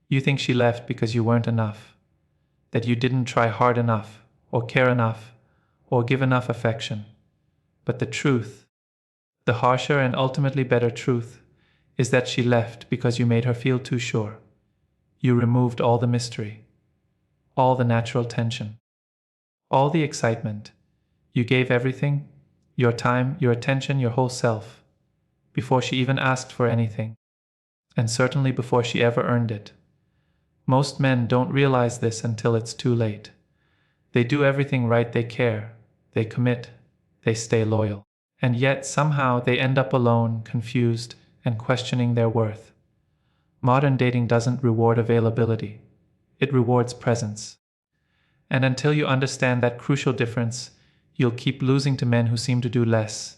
You think she left because you weren't enough, that you didn't try hard enough, or care enough, or give enough affection. But the truth, the harsher and ultimately better truth, is that she left because you made her feel too sure. You removed all the mystery, all the natural tension, all the excitement. You gave everything, your time, your attention, your whole self, before she even asked for anything, and certainly before she ever earned it. Most men don't realize this until it's too late. They do everything right, they care, they commit, they stay loyal. And yet somehow they end up alone, confused, and questioning their worth. Modern dating doesn't reward availability. It rewards presence. And until you understand that crucial difference, you'll keep losing to men who seem to do less,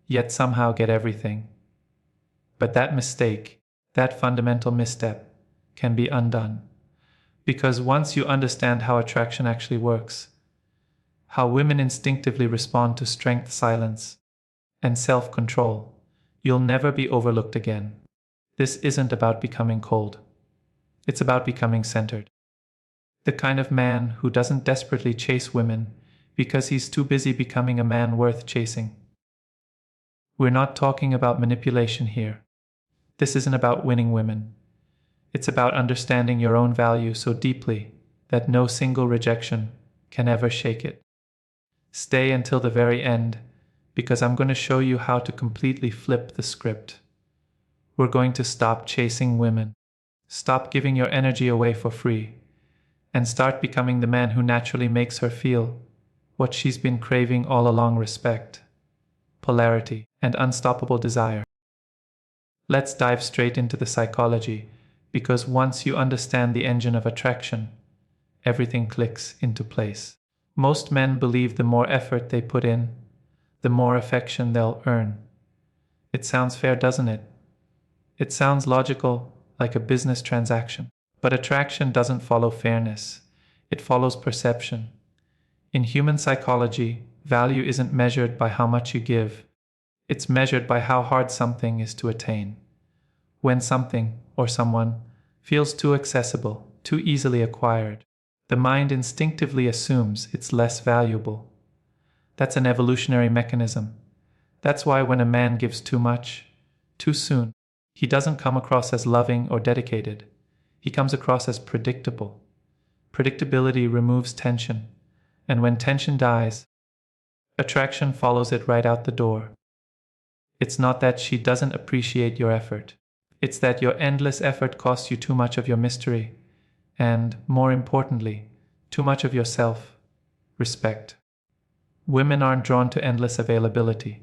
yet somehow get everything. But that mistake, that fundamental misstep, can be undone. Because once you understand how attraction actually works, how women instinctively respond to strength, silence, and self-control, you'll never be overlooked again. This isn't about becoming cold. It's about becoming centered. The kind of man who doesn't desperately chase women because he's too busy becoming a man worth chasing. We're not talking about manipulation here. This isn't about winning women. It's about understanding your own value so deeply that no single rejection can ever shake it. Stay until the very end, because I'm going to show you how to completely flip the script. We're going to stop chasing women, stop giving your energy away for free, and start becoming the man who naturally makes her feel what she's been craving all along: respect, polarity, and unstoppable desire. Let's dive straight into the psychology, because once you understand the engine of attraction, everything clicks into place. Most men believe the more effort they put in, the more affection they'll earn. It sounds fair, doesn't it? It sounds logical, like a business transaction. But attraction doesn't follow fairness. It follows perception. In human psychology, value isn't measured by how much you give. It's measured by how hard something is to attain. When something, or someone, feels too accessible, too easily acquired, the mind instinctively assumes it's less valuable. That's an evolutionary mechanism. That's why when a man gives too much, too soon, he doesn't come across as loving or dedicated. He comes across as predictable. Predictability removes tension, and when tension dies, attraction follows it right out the door. It's not that she doesn't appreciate your effort. It's that your endless effort costs you too much of your mystery, and, more importantly, too much of yourself, respect. Women aren't drawn to endless availability.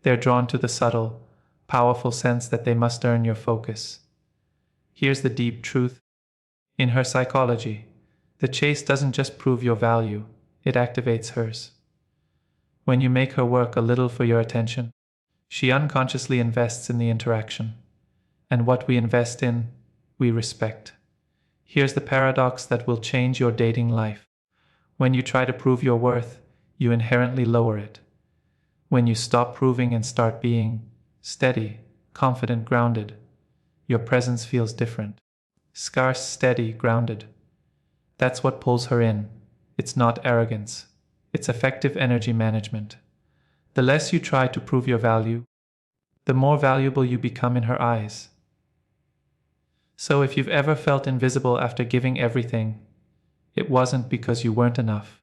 They're drawn to the subtle, powerful sense that they must earn your focus. Here's the deep truth. In her psychology, the chase doesn't just prove your value, it activates hers. When you make her work a little for your attention, she unconsciously invests in the interaction. And what we invest in, we respect. Here's the paradox that will change your dating life. When you try to prove your worth, you inherently lower it. When you stop proving and start being steady, confident, grounded, your presence feels different. Scarce, steady, grounded. That's what pulls her in. It's not arrogance. It's effective energy management. The less you try to prove your value, the more valuable you become in her eyes. So if you've ever felt invisible after giving everything, it wasn't because you weren't enough.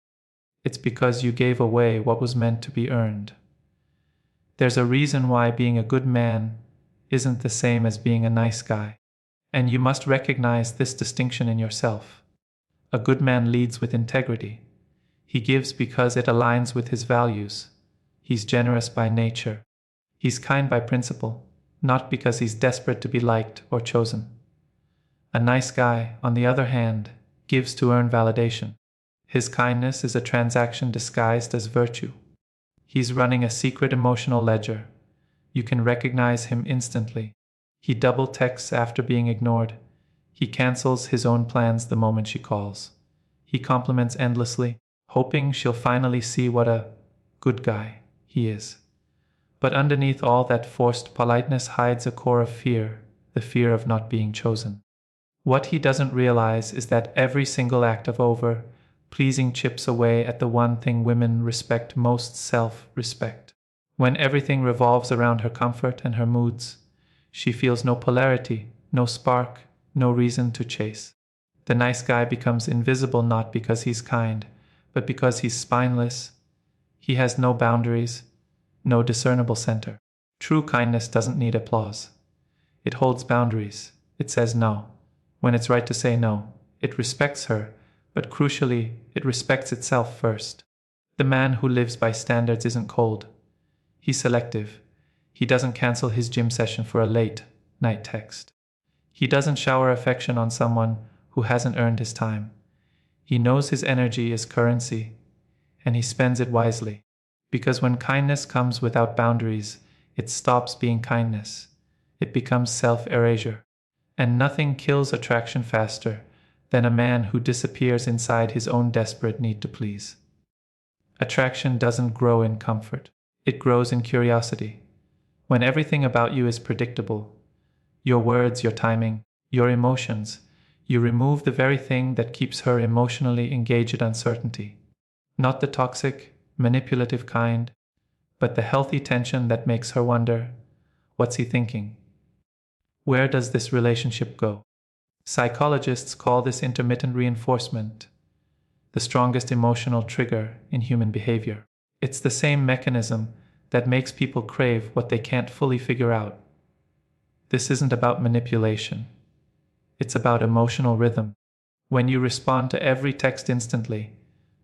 It's because you gave away what was meant to be earned. There's a reason why being a good man isn't the same as being a nice guy, and you must recognize this distinction in yourself. A good man leads with integrity. He gives because it aligns with his values. He's generous by nature. He's kind by principle, not because he's desperate to be liked or chosen. A nice guy, on the other hand, gives to earn validation. His kindness is a transaction disguised as virtue. He's running a secret emotional ledger. You can recognize him instantly. He double texts after being ignored. He cancels his own plans the moment she calls. He compliments endlessly, hoping she'll finally see what a good guy he is. But underneath all that forced politeness hides a core of fear, the fear of not being chosen. What he doesn't realize is that every single act of over-pleasing chips away at the one thing women respect most: self-respect. When everything revolves around her comfort and her moods, she feels no polarity, no spark, no reason to chase. The nice guy becomes invisible not because he's kind, but because he's spineless. He has no boundaries, no discernible center. True kindness doesn't need applause. It holds boundaries. It says no when it's right to say no. It respects her, but crucially, it respects itself first. The man who lives by standards isn't cold. He's selective. He doesn't cancel his gym session for a late night text. He doesn't shower affection on someone who hasn't earned his time. He knows his energy is currency, and he spends it wisely. Because when kindness comes without boundaries, it stops being kindness. It becomes self-erasure. And nothing kills attraction faster than a man who disappears inside his own desperate need to please. Attraction doesn't grow in comfort. It grows in curiosity. When everything about you is predictable, your words, your timing, your emotions, you remove the very thing that keeps her emotionally engaged in uncertainty. Not the toxic, manipulative kind, but the healthy tension that makes her wonder, what's he thinking? Where does this relationship go? Psychologists call this intermittent reinforcement the strongest emotional trigger in human behavior. It's the same mechanism that makes people crave what they can't fully figure out. This isn't about manipulation. It's about emotional rhythm. When you respond to every text instantly,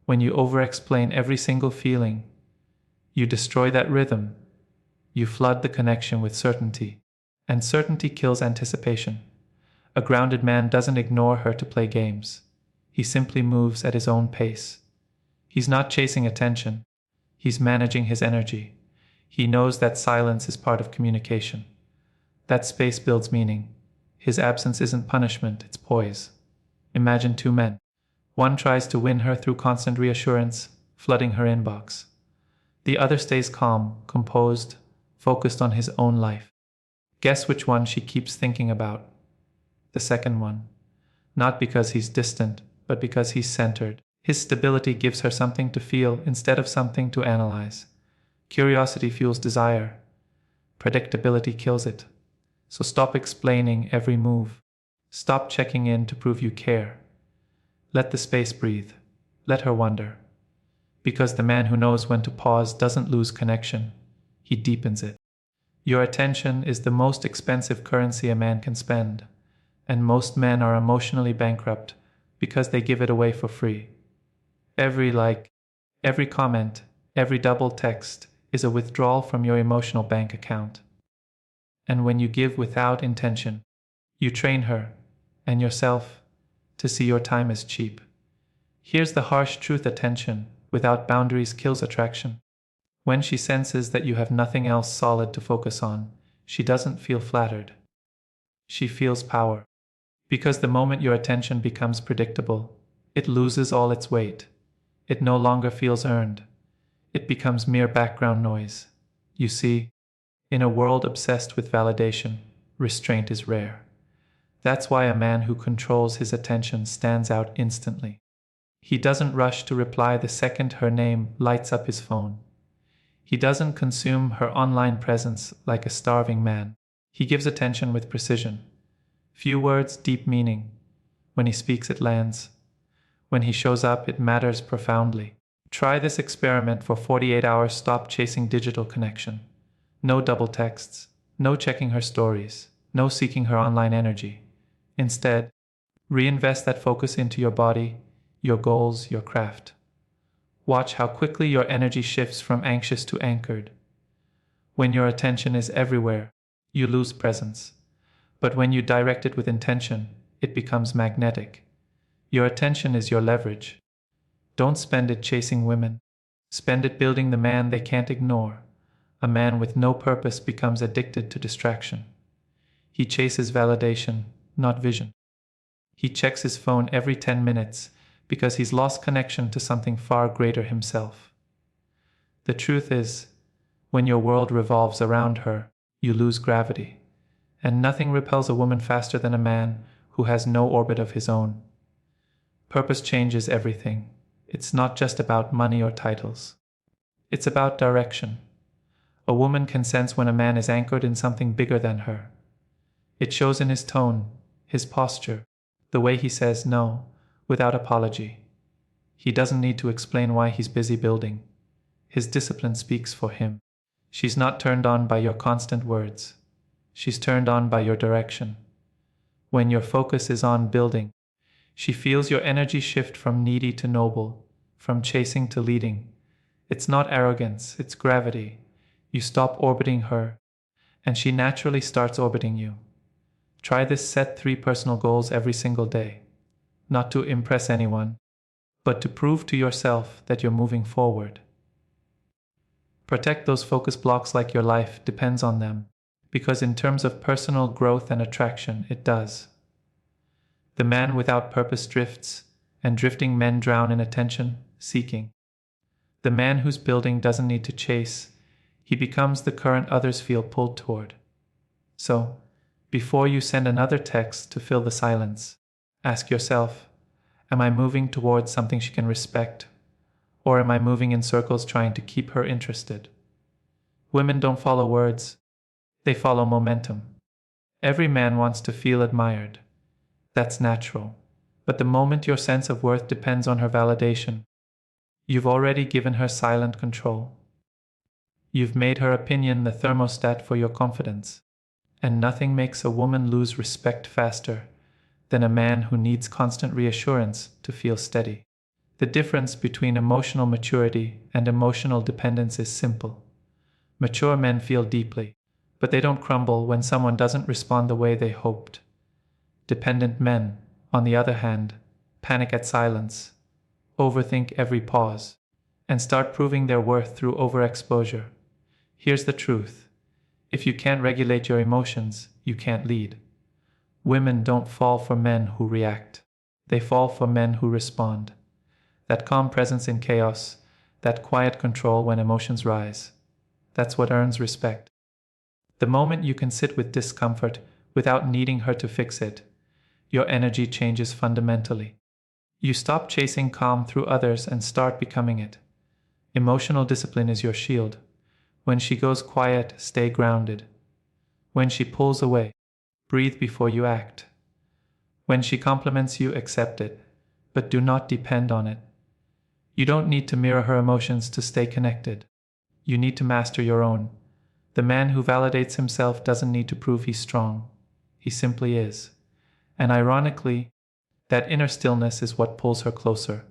when you over-explain every single feeling, you destroy that rhythm. You flood the connection with certainty. And certainty kills anticipation. A grounded man doesn't ignore her to play games. He simply moves at his own pace. He's not chasing attention. He's managing his energy. He knows that silence is part of communication. That space builds meaning. His absence isn't punishment, it's poise. Imagine two men. One tries to win her through constant reassurance, flooding her inbox. The other stays calm, composed, focused on his own life. Guess which one she keeps thinking about? The second one. Not because he's distant, but because he's centered. His stability gives her something to feel instead of something to analyze. Curiosity fuels desire. Predictability kills it. So stop explaining every move. Stop checking in to prove you care. Let the space breathe. Let her wonder. Because the man who knows when to pause doesn't lose connection. He deepens it. Your attention is the most expensive currency a man can spend, and most men are emotionally bankrupt because they give it away for free. Every like, every comment, every double text is a withdrawal from your emotional bank account. And when you give without intention, you train her and yourself to see your time as cheap. Here's the harsh truth: attention without boundaries kills attraction. When she senses that you have nothing else solid to focus on, she doesn't feel flattered. She feels power. Because the moment your attention becomes predictable, it loses all its weight. It no longer feels earned. It becomes mere background noise. You see, in a world obsessed with validation, restraint is rare. That's why a man who controls his attention stands out instantly. He doesn't rush to reply the second her name lights up his phone. He doesn't consume her online presence like a starving man. He gives attention with precision. Few words, deep meaning. When he speaks, it lands. When he shows up, it matters profoundly. Try this experiment for 48 hours. Stop chasing digital connection. No double texts. No checking her stories. No seeking her online energy. Instead, reinvest that focus into your body, your goals, your craft. Watch how quickly your energy shifts from anxious to anchored. When your attention is everywhere, you lose presence. But when you direct it with intention, it becomes magnetic. Your attention is your leverage. Don't spend it chasing women. Spend it building the man they can't ignore. A man with no purpose becomes addicted to distraction. He chases validation, not vision. He checks his phone every 10 minutes because he's lost connection to something far greater himself. The truth is, when your world revolves around her, you lose gravity. And nothing repels a woman faster than a man who has no orbit of his own. Purpose changes everything. It's not just about money or titles. It's about direction. A woman can sense when a man is anchored in something bigger than her. It shows in his tone, his posture, the way he says no, without apology. He doesn't need to explain why he's busy building. His discipline speaks for him. She's not turned on by your constant words. She's turned on by your direction. When your focus is on building, she feels your energy shift from needy to noble, from chasing to leading. It's not arrogance, it's gravity. You stop orbiting her, and she naturally starts orbiting you. Try this. Set 3 personal goals every single day. Not to impress anyone, but to prove to yourself that you're moving forward. Protect those focus blocks like your life depends on them, because in terms of personal growth and attraction, it does. The man without purpose drifts, and drifting men drown in attention seeking. The man who's building doesn't need to chase. He becomes the current others feel pulled toward. So, before you send another text to fill the silence, ask yourself, am I moving towards something she can respect? Or am I moving in circles trying to keep her interested? Women don't follow words, they follow momentum. Every man wants to feel admired. That's natural. But the moment your sense of worth depends on her validation, you've already given her silent control. You've made her opinion the thermostat for your confidence. And nothing makes a woman lose respect faster than a man who needs constant reassurance to feel steady. The difference between emotional maturity and emotional dependence is simple. Mature men feel deeply, but they don't crumble when someone doesn't respond the way they hoped. Dependent men, on the other hand, panic at silence, overthink every pause, and start proving their worth through overexposure. Here's the truth. If you can't regulate your emotions, you can't lead. Women don't fall for men who react. They fall for men who respond. That calm presence in chaos, that quiet control when emotions rise, that's what earns respect. The moment you can sit with discomfort without needing her to fix it, your energy changes fundamentally. You stop chasing calm through others and start becoming it. Emotional discipline is your shield. When she goes quiet, stay grounded. When she pulls away, breathe before you act. When she compliments you, accept it, but do not depend on it. You don't need to mirror her emotions to stay connected. You need to master your own. The man who validates himself doesn't need to prove he's strong. He simply is. And ironically, that inner stillness is what pulls her closer.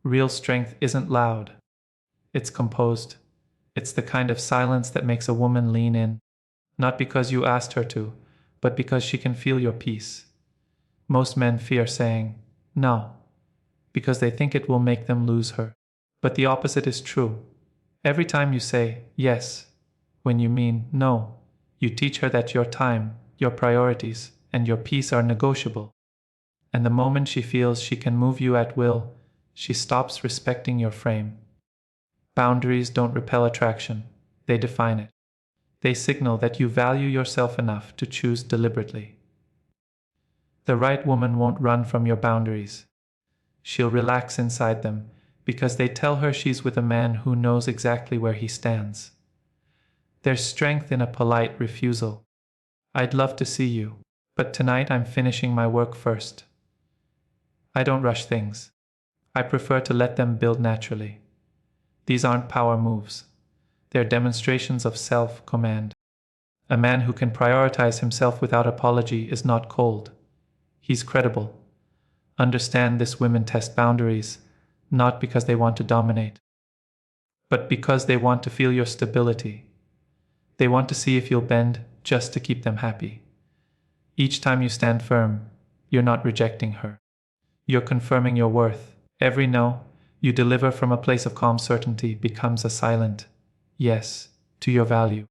Real strength isn't loud. It's composed. It's the kind of silence that makes a woman lean in, not because you asked her to, but because she can feel your peace. Most men fear saying no, because they think it will make them lose her. But the opposite is true. Every time you say yes, when you mean no, you teach her that your time, your priorities, and your peace are negotiable. And the moment she feels she can move you at will, she stops respecting your frame. Boundaries don't repel attraction, they define it. They signal that you value yourself enough to choose deliberately. The right woman won't run from your boundaries. She'll relax inside them because they tell her she's with a man who knows exactly where he stands. There's strength in a polite refusal. I'd love to see you, but tonight I'm finishing my work first. I don't rush things. I prefer to let them build naturally. These aren't power moves. They're demonstrations of self-command. A man who can prioritize himself without apology is not cold. He's credible. Understand this: women test boundaries, not because they want to dominate, but because they want to feel your stability. They want to see if you'll bend just to keep them happy. Each time you stand firm, you're not rejecting her. You're confirming your worth. Every no you deliver from a place of calm certainty becomes a silent yes to your value.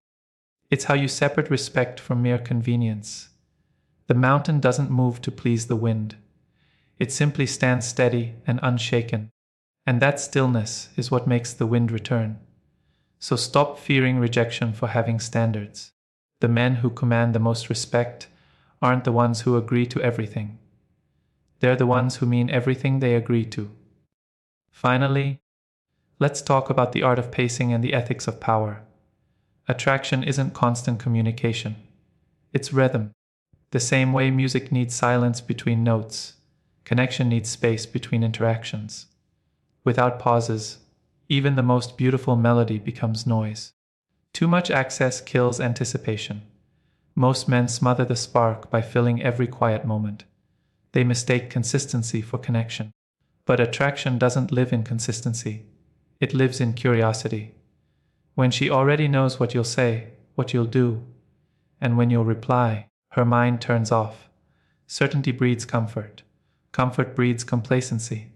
It's how you separate respect from mere convenience. The mountain doesn't move to please the wind. It simply stands steady and unshaken. And that stillness is what makes the wind return. So stop fearing rejection for having standards. The men who command the most respect aren't the ones who agree to everything. They're the ones who mean everything they agree to. Finally, let's talk about the art of pacing and the ethics of power. Attraction isn't constant communication. It's rhythm. The same way music needs silence between notes, connection needs space between interactions. Without pauses, even the most beautiful melody becomes noise. Too much access kills anticipation. Most men smother the spark by filling every quiet moment. They mistake consistency for connection. But attraction doesn't live in consistency. It lives in curiosity. When she already knows what you'll say, what you'll do, and when you'll reply, her mind turns off. Certainty breeds comfort. Comfort breeds complacency.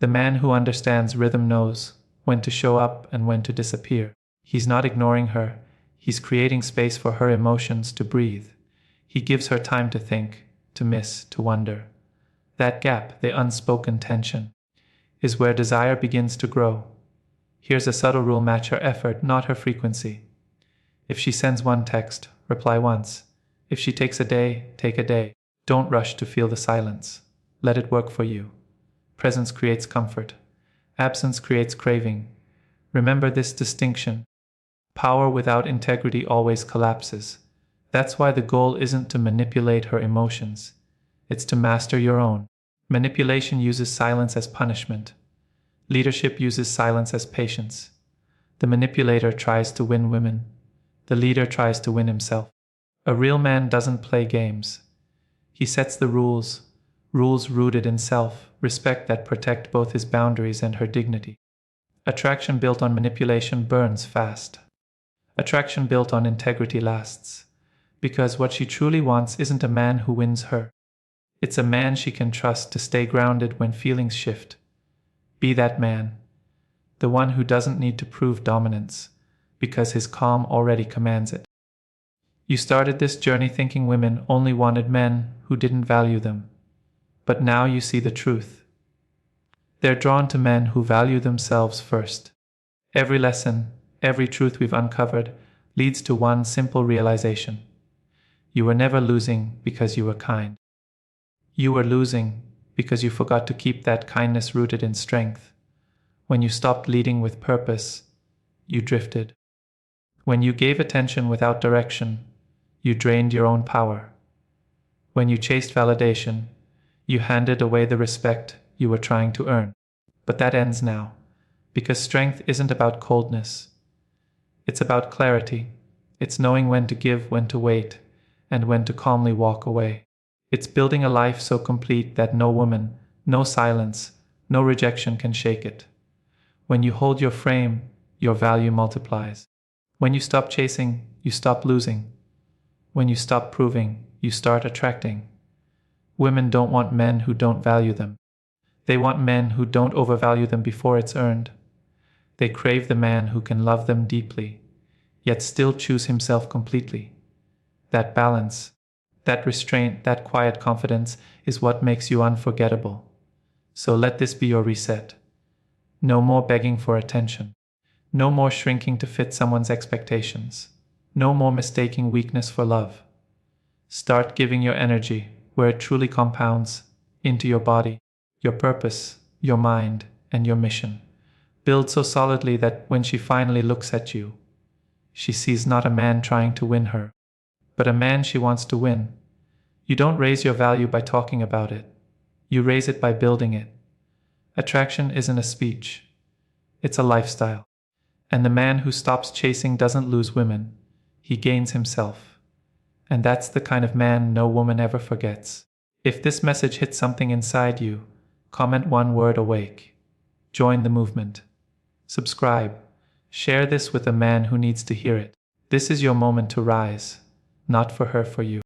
The man who understands rhythm knows when to show up and when to disappear. He's not ignoring her. He's creating space for her emotions to breathe. He gives her time to think, to miss, to wonder. That gap, the unspoken tension, is where desire begins to grow. Here's a subtle rule: match her effort, not her frequency. If she sends one text, reply once. If she takes a day, take a day. Don't rush to feel the silence. Let it work for you. Presence creates comfort. Absence creates craving. Remember this distinction. Power without integrity always collapses. That's why the goal isn't to manipulate her emotions. It's to master your own. Manipulation uses silence as punishment. Leadership uses silence as patience. The manipulator tries to win women. The leader tries to win himself. A real man doesn't play games. He sets the rules, rules rooted in self-respect that protect both his boundaries and her dignity. Attraction built on manipulation burns fast. Attraction built on integrity lasts. Because what she truly wants isn't a man who wins her. It's a man she can trust to stay grounded when feelings shift. Be that man. The one who doesn't need to prove dominance, because his calm already commands it. You started this journey thinking women only wanted men who didn't value them. But now you see the truth. They're drawn to men who value themselves first. Every lesson, every truth we've uncovered leads to one simple realization. You were never losing because you were kind. You were losing because you forgot to keep that kindness rooted in strength. When you stopped leading with purpose, you drifted. When you gave attention without direction, you drained your own power. When you chased validation, you handed away the respect you were trying to earn. But that ends now, because strength isn't about coldness. It's about clarity. It's knowing when to give, when to wait, and when to calmly walk away. It's building a life so complete that no woman, no silence, no rejection can shake it. When you hold your frame, your value multiplies. When you stop chasing, you stop losing. When you stop proving, you start attracting. Women don't want men who don't value them. They want men who don't overvalue them before it's earned. They crave the man who can love them deeply, yet still choose himself completely. That balance, that restraint, that quiet confidence is what makes you unforgettable. So let this be your reset. No more begging for attention. No more shrinking to fit someone's expectations. No more mistaking weakness for love. Start giving your energy where it truly compounds, into your body, your purpose, your mind, and your mission. Build so solidly that when she finally looks at you, she sees not a man trying to win her, but a man she wants to win. You don't raise your value by talking about it. You raise it by building it. Attraction isn't a speech. It's a lifestyle. And the man who stops chasing doesn't lose women. He gains himself. And that's the kind of man no woman ever forgets. If this message hits something inside you, comment one word awake. Join the movement. Subscribe. Share this with a man who needs to hear it. This is your moment to rise, not for her, for you.